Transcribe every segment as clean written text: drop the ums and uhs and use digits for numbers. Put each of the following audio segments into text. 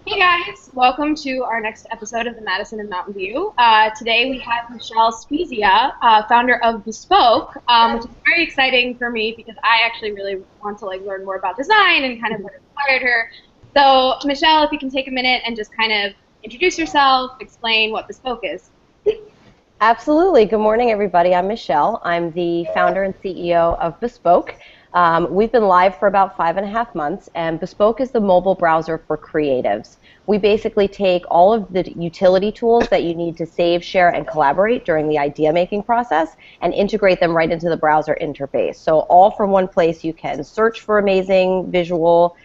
Hey guys, welcome to our next episode of the Madison and Mountain View. Today we have Michele Spiezia, founder of Bespoke, which is very exciting for me because I actually really want to learn more about design and kind of what inspired her. So Michele, if you can take a minute and just kind of introduce yourself, explain what Bespoke is. Absolutely. Good morning, everybody. I'm Michele. I'm the founder and CEO of Bespoke. We've been live for about 5.5 months, and Bespoke is the mobile browser for creatives. We basically take all of the utility tools that you need to save, share, and collaborate during the idea making process and integrate them right into the browser interface. So all from one place, you can search for amazing visual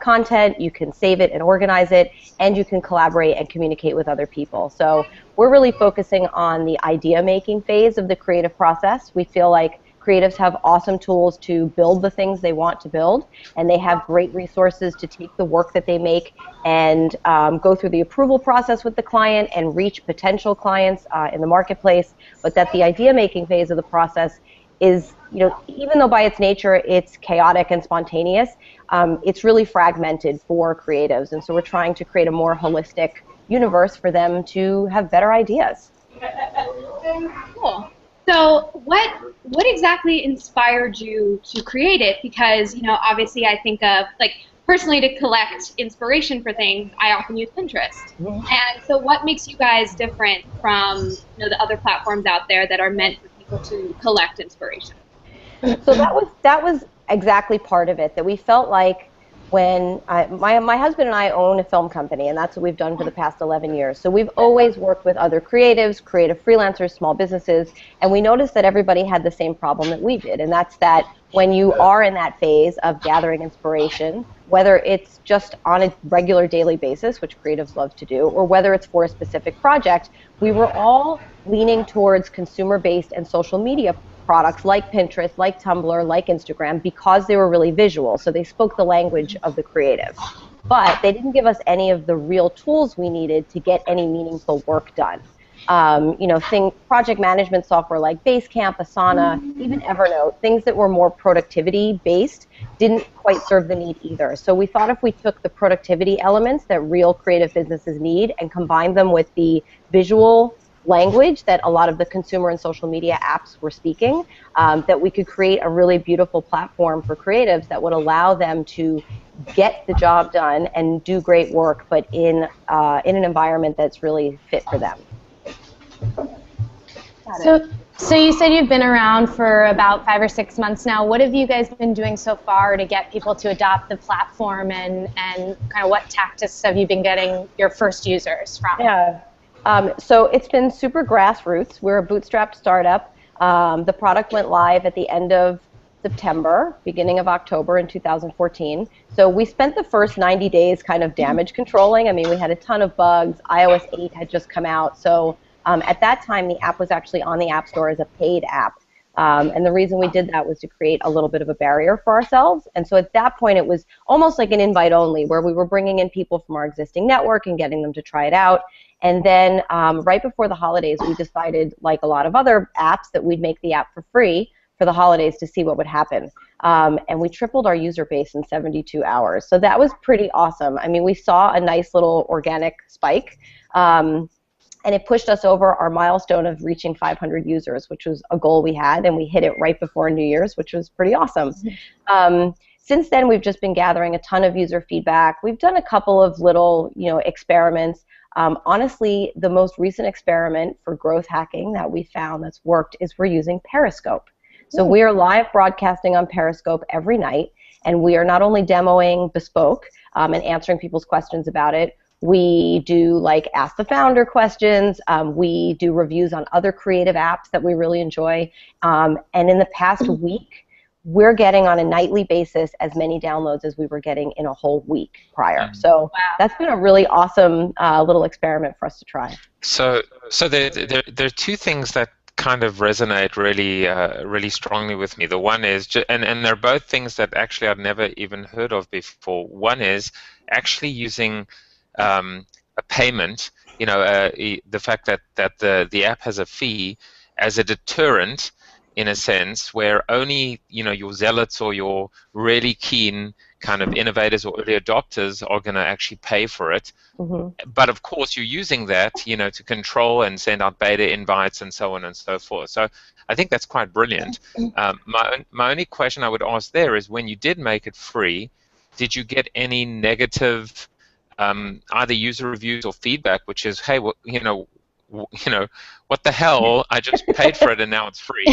content, you can save it and organize it, and you can collaborate and communicate with other people. So we're really focusing on the idea making phase of the creative process. We feel like creatives have awesome tools to build the things they want to build, and they have great resources to take the work that they make and go through the approval process with the client and reach potential clients in the marketplace, but that the idea making phase of the process is, even though by its nature it's chaotic and spontaneous, it's really fragmented for creatives. And so we're trying to create a more holistic universe for them to have better ideas. Cool. So what exactly inspired you to create it? Because, obviously I think of personally to collect inspiration for things, I often use Pinterest. And so what makes you guys different from, the other platforms out there that are meant for people to collect inspiration? So that was exactly part of it, that we felt like when my husband and I own a film company, and that's what we've done for the past 11 years. So we've always worked with other creatives, creative freelancers, small businesses, and we noticed that everybody had the same problem that we did, and that's that when you are in that phase of gathering inspiration, whether it's just on a regular daily basis, which creatives love to do, or whether it's for a specific project, we were all leaning towards consumer-based and social media products like Pinterest, like Tumblr, like Instagram, because they were really visual. So they spoke the language of the creative. But they didn't give us any of the real tools we needed to get any meaningful work done. Project management software like Basecamp, Asana, even Evernote, things that were more productivity based didn't quite serve the need either. So we thought if we took the productivity elements that real creative businesses need and combined them with the visual language that a lot of the consumer and social media apps were speaking, that we could create a really beautiful platform for creatives that would allow them to get the job done and do great work, but in an environment that's really fit for them. So you said you've been around for about 5 or 6 months now. What have you guys been doing so far to get people to adopt the platform, and kind of what tactics have you been getting your first users from? Yeah. So it's been super grassroots. We're a bootstrapped startup. The product went live at the end of September, beginning of October in 2014. So we spent the first 90 days kind of damage controlling. I mean, we had a ton of bugs. iOS 8 had just come out. So at that time, the app was actually on the App Store as a paid app. And the reason we did that was to create a little bit of a barrier for ourselves. And so at that point, it was almost like an invite only, where we were bringing in people from our existing network and getting them to try it out. And then right before the holidays, we decided, like a lot of other apps, that we'd make the app for free for the holidays to see what would happen. And we tripled our user base in 72 hours. So that was pretty awesome. I mean, we saw a nice little organic spike. And it pushed us over our milestone of reaching 500 users, which was a goal we had, and we hit it right before New Year's, which was pretty awesome. Since then, we've just been gathering a ton of user feedback. We've done a couple of little, experiments. Honestly, the most recent experiment for growth hacking that we found that's worked is we're using Periscope. So we are live broadcasting on Periscope every night, and we are not only demoing Bespoke and answering people's questions about it. We do Ask the Founder questions. We do reviews on other creative apps that we really enjoy. And in the past week, we're getting on a nightly basis as many downloads as we were getting in a whole week prior. So that's been a really awesome little experiment for us to try. So there are two things that kind of resonate really strongly with me. The one is, and they're both things that actually I'd never even heard of before. One is actually using a payment, the fact that the app has a fee as a deterrent, in a sense, where only your zealots or your really keen kind of innovators or early adopters are going to actually pay for it. But of course, you're using that, to control and send out beta invites and so on and so forth. So I think that's quite brilliant. My only question I would ask there is, when you did make it free, did you get any negative either user reviews or feedback, which is, hey, well, what the hell? I just paid for it and now it's free.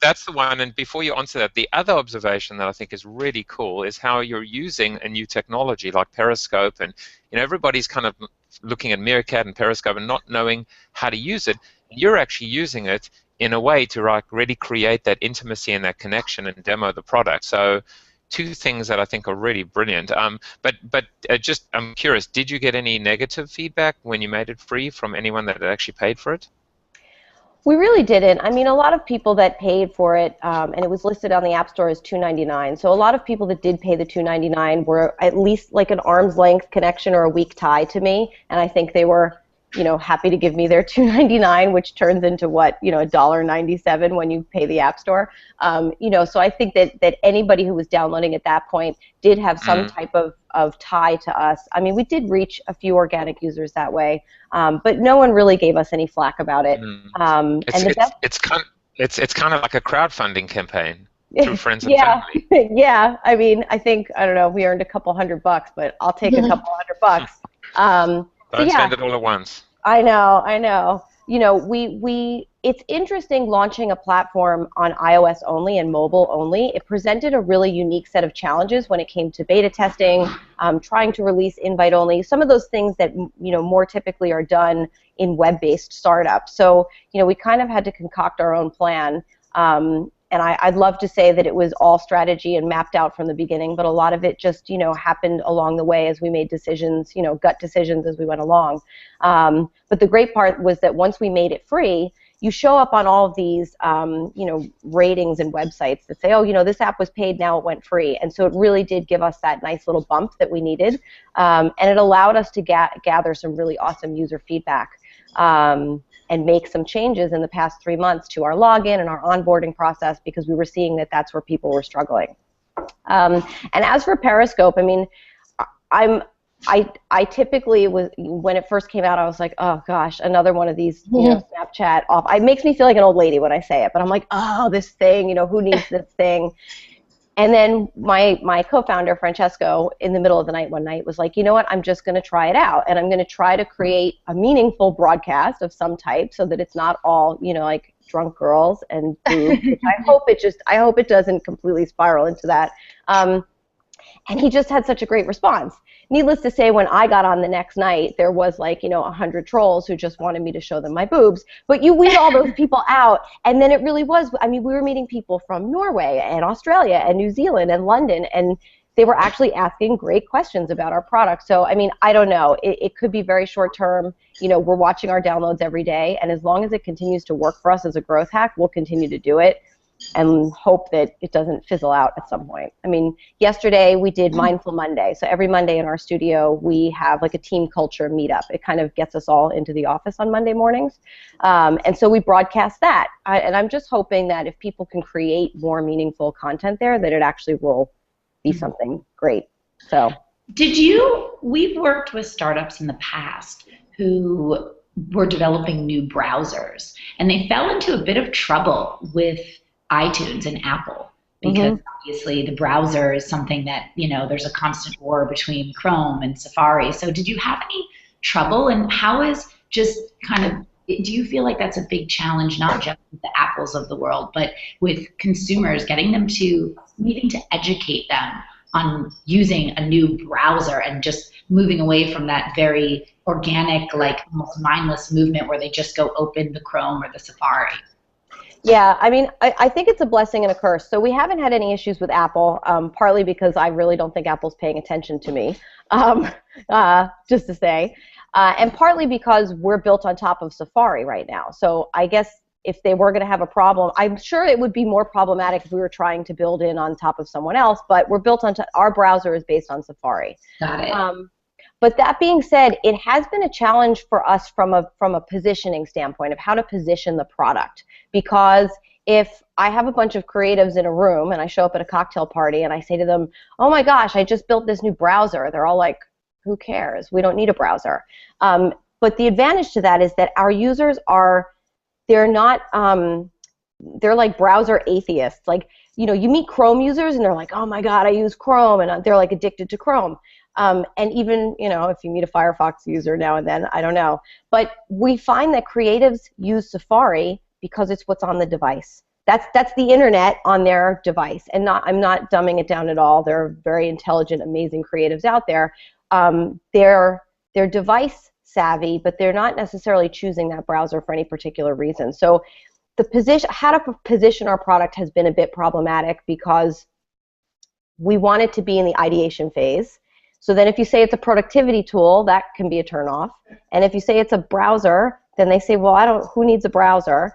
That's the one. And before you answer that, the other observation that I think is really cool is how you're using a new technology like Periscope, and everybody's kind of looking at Meerkat and Periscope and not knowing how to use it. You're actually using it in a way to really create that intimacy and that connection and demo the product. So two things that I think are really brilliant. But I'm curious, did you get any negative feedback when you made it free from anyone that had actually paid for it? We really didn't. I mean, a lot of people that paid for it, and it was listed on the App Store as $2.99. So a lot of people that did pay the $2.99 were at least like an arm's length connection or a weak tie to me, and I think they were happy to give me their $2.99, which turns into what, $1.97 when you pay the App Store. So I think that anybody who was downloading at that point did have some type of tie to us. I mean, we did reach a few organic users that way, but no one really gave us any flack about it. It's kind of like a crowdfunding campaign through friends and family. Yeah, I mean, I don't know, we earned a couple $100, but I'll take a couple $100. Don't spend it all at once. I know. It's interesting launching a platform on iOS only and mobile only. It presented a really unique set of challenges when it came to beta testing, trying to release invite only, some of those things that more typically are done in web-based startups. So we kind of had to concoct our own plan. And I'd love to say that it was all strategy and mapped out from the beginning, but a lot of it just, happened along the way as we made decisions, gut decisions as we went along. But the great part was that once we made it free, you show up on all of these, ratings and websites that say, oh, this app was paid, now it went free. And so it really did give us that nice little bump that we needed. And it allowed us to gather some really awesome user feedback. And make some changes in the past 3 months to our login and our onboarding process, because we were seeing that that's where people were struggling. And as for Periscope, I mean, I typically was, when it first came out, I was like, oh gosh, another one of these Snapchat off. It makes me feel like an old lady when I say it, but I'm like, oh, this thing, who needs this thing? And then my co-founder, Francesco, in the middle of the night one night was like, you know what, I'm just going to try it out. And I'm going to try to create a meaningful broadcast of some type so that it's not all, like drunk girls and boobs. I hope it doesn't completely spiral into that. And he just had such a great response. Needless to say, when I got on the next night, there was 100 trolls who just wanted me to show them my boobs. But you weed all those people out, and then it really was, I mean, we were meeting people from Norway and Australia and New Zealand and London, and they were actually asking great questions about our product. So, I mean, I don't know. It could be very short term. We're watching our downloads every day, and as long as it continues to work for us as a growth hack, we'll continue to do it and hope that it doesn't fizzle out at some point. I mean, yesterday we did Mindful Monday. So every Monday in our studio we have a team culture meetup. It kind of gets us all into the office on Monday mornings. And so we broadcast that. And I'm just hoping that if people can create more meaningful content there, that it actually will be something great. So we've worked with startups in the past who were developing new browsers, and they fell into a bit of trouble with iTunes and Apple, because obviously the browser is something that, there's a constant war between Chrome and Safari. So did you have any trouble, and how is just do you feel like that's a big challenge, not just with the Apples of the world, but with consumers, getting them to, needing to educate them on using a new browser and just moving away from that very organic, almost mindless movement where they just go open the Chrome or the Safari? Yeah, I mean, I think it's a blessing and a curse. So we haven't had any issues with Apple, partly because I really don't think Apple's paying attention to me, just to say, and partly because we're built on top of Safari right now. So I guess if they were going to have a problem, I'm sure it would be more problematic if we were trying to build in on top of someone else, but we're built on our browser is based on Safari. Got it. But that being said, it has been a challenge for us from a positioning standpoint of how to position the product, because if I have a bunch of creatives in a room and I show up at a cocktail party and I say to them, oh my gosh, I just built this new browser, they're all like, who cares? We don't need a browser. But the advantage to that is that our users they're not, they're like browser atheists. Like, you know, you meet Chrome users and they're like, oh my God, I use Chrome, and they're like addicted to Chrome. And even, you know, if you meet a Firefox user now and then, I don't know. But we find that creatives use Safari because it's what's on the device. That's the internet on their device. And I'm not dumbing it down at all. There are very intelligent, amazing creatives out there. They're device savvy, but they're not necessarily choosing that browser for any particular reason. So how to position our product has been a bit problematic because we want it to be in the ideation phase. So then if you say it's a productivity tool, that can be a turnoff. And if you say it's a browser, then they say, well, who needs a browser?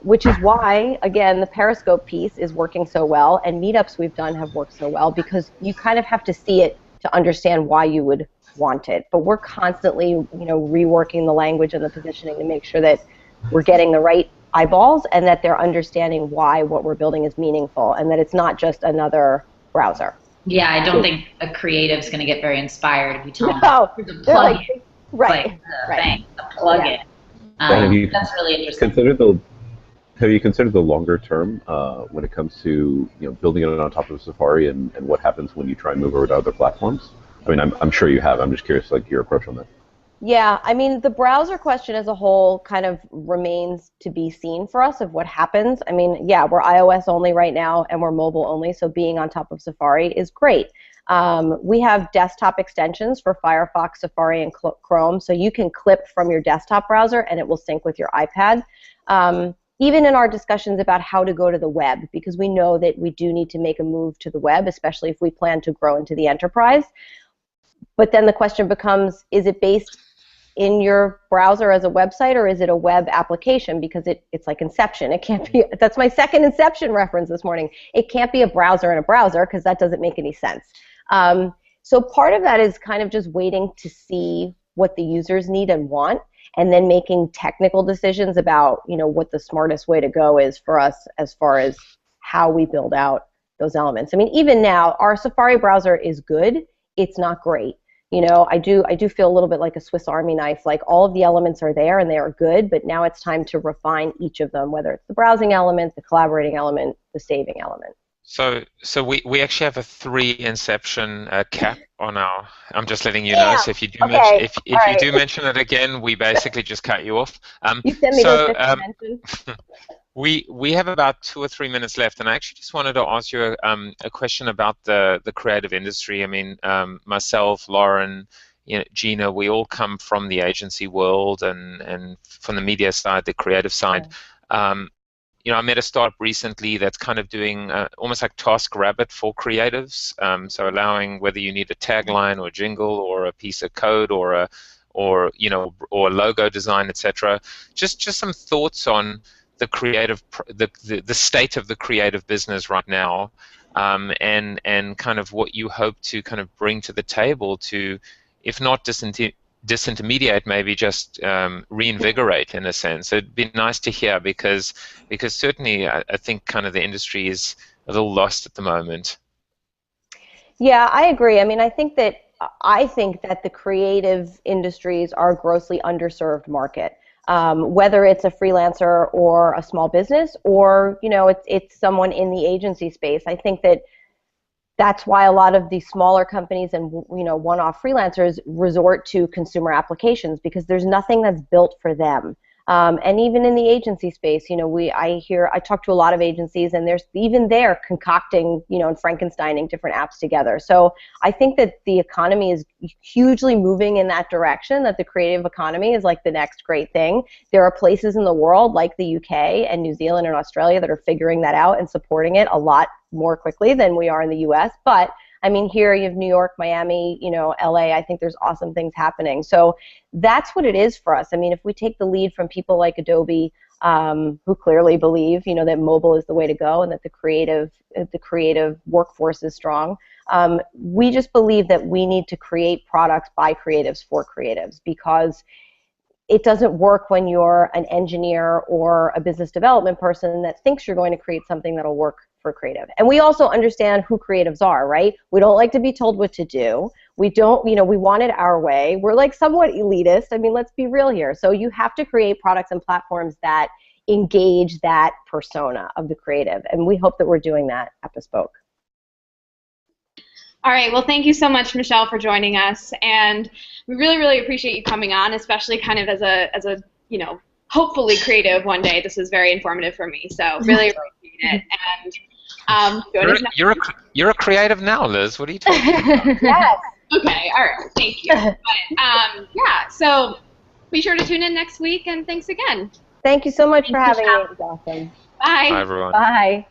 Which is why, again, the Periscope piece is working so well, and meetups we've done have worked so well, because you kind of have to see it to understand why you would want it. But we're constantly, you know, reworking the language and the positioning to make sure that we're getting the right eyeballs and that they're understanding why what we're building is meaningful and that it's not just another browser. Yeah, I don't think a creative's going to get very inspired if you tell them to they're plug like, it. right, Like the right. thing, the plug it. That's really interesting. Have you considered the longer term when it comes to, you know, building it on top of Safari and what happens when you try and move over to other platforms? I mean, I'm sure you have. I'm just curious, like, your approach on that. Yeah, I mean, the browser question as a whole kind of remains to be seen for us of what happens. I mean, yeah, we're iOS only right now and we're mobile only, so being on top of Safari is great. We have desktop extensions for Firefox, Safari, and Chrome, so you can clip from your desktop browser and it will sync with your iPad. Even in our discussions about how to go to the web, because we know that we do need to make a move to the web, especially if we plan to grow into the enterprise. But then the question becomes, is it based in your browser as a website, or is it a web application? Because it's like Inception. It can't be. That's my second Inception reference this morning. It can't be a browser in a browser because that doesn't make any sense. So part of that is kind of just waiting to see what the users need and want, and then making technical decisions about, you know, what the smartest way to go is for us as far as how we build out those elements. I mean, even now, our Safari browser is good. It's not great. You know, I do feel a little bit like a Swiss Army knife. Like, all of the elements are there and they are good, but now it's time to refine each of them, whether it's the browsing element, the collaborating element, the saving element. So we actually have a 3 Inception cap on our. I'm just letting you know. So if you do mention you do mention it again, we basically just cut you off. You send me those dimensions. We have about 2 or 3 minutes left, and I actually just wanted to ask you a question about the creative industry. I mean, myself, Lauren, you know, Gina, we all come from the agency world and from the media side, the creative side. You know, I met a startup recently that's kind of doing almost like TaskRabbit for creatives. So allowing whether you need a tagline or a jingle or a piece of code or a logo design, etc. Just some thoughts on the creative, the state of the creative business right now, and kind of what you hope to kind of bring to the table to, if not disintermediate, maybe just reinvigorate in a sense. It'd be nice to hear because certainly I think kind of the industry is a little lost at the moment. Yeah, I agree. I mean, I think that the creative industries are a grossly underserved market. Whether it's a freelancer or a small business, or, you know, it's someone in the agency space. I think that's why a lot of these smaller companies and, you know, one-off freelancers resort to consumer applications, because there's nothing that's built for them. And even in the agency space, you know, I talk to a lot of agencies, and they're concocting, you know, and Frankensteining different apps together. So I think that the economy is hugely moving in that direction, that the creative economy is like the next great thing. There are places in the world like the UK and New Zealand and Australia that are figuring that out and supporting it a lot more quickly than we are in the US. But I mean, here you have New York, Miami, you know, LA. I think there's awesome things happening. So that's what it is for us. I mean, if we take the lead from people like Adobe, who clearly believe, you know, that mobile is the way to go and that the creative workforce is strong, we just believe that we need to create products by creatives for creatives, because it doesn't work when you're an engineer or a business development person that thinks you're going to create something that'll work for creative. And we also understand who creatives are, right? We don't like to be told what to do. We don't, we want it our way. We're like somewhat elitist. I mean, let's be real here. So you have to create products and platforms that engage that persona of the creative. And we hope that we're doing that at Bespoke. All right, well, thank you so much, Michele, for joining us, and we really, really appreciate you coming on, especially kind of as a hopefully creative one day. This was very informative for me, so really appreciate it. And you're a creative now, Liz. What are you talking about? Yes. Okay, all right, thank you. But yeah, so be sure to tune in next week, and thanks again. Thank you so much for having me. It was awesome. Bye. Bye, everyone. Bye.